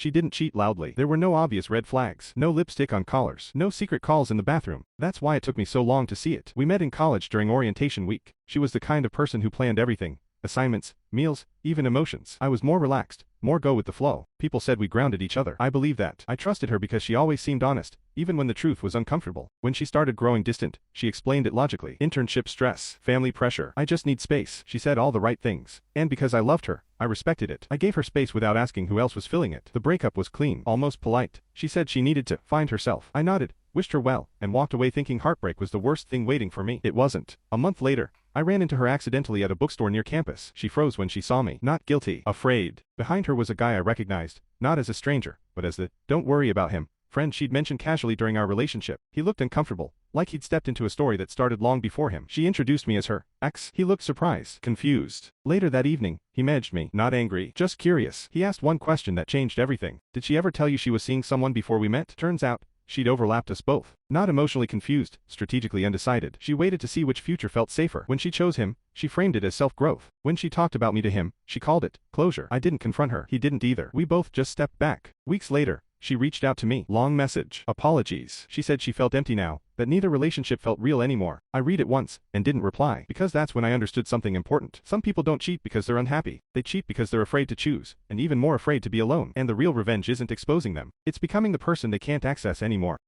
She didn't cheat loudly. There were no obvious red flags, no lipstick on collars, no secret calls in the bathroom. That's why it took me so long to see it. We met in college during orientation week. She was the kind of person who planned everything. Assignments, meals, even emotions. I was more relaxed, more go with the flow. People said we grounded each other. I believe that. I trusted her because she always seemed honest, even when the truth was uncomfortable. When she started growing distant, she explained it logically. Internship stress, family pressure. I just need space. She said all the right things. And because I loved her, I respected it. I gave her space without asking who else was filling it. The breakup was clean, almost polite. She said she needed to find herself. I nodded, wished her well, and walked away thinking heartbreak was the worst thing waiting for me. It wasn't. A month later, I ran into her accidentally at a bookstore near campus. She froze when she saw me. Not guilty. Afraid. Behind her was a guy I recognized, not as a stranger, but as the "don't worry about him" friend she'd mentioned casually during our relationship. He looked uncomfortable, like he'd stepped into a story that started long before him. She introduced me as her ex. He looked surprised, confused. Later that evening, he messaged me, not angry, just curious. He asked one question that changed everything. Did she ever tell you she was seeing someone before we met? Turns out, she'd overlapped us both. Not emotionally confused, strategically undecided. She waited to see which future felt safer. When she chose him, she framed it as self-growth. When she talked about me to him, she called it closure. I didn't confront her. He didn't either. We both just stepped back. Weeks later, she reached out to me. Long message. Apologies. She said she felt empty now, that neither relationship felt real anymore. I read it once, and didn't reply, because that's when I understood something important. Some people don't cheat because they're unhappy. They cheat because they're afraid to choose, and even more afraid to be alone. And the real revenge isn't exposing them. It's becoming the person they can't access anymore.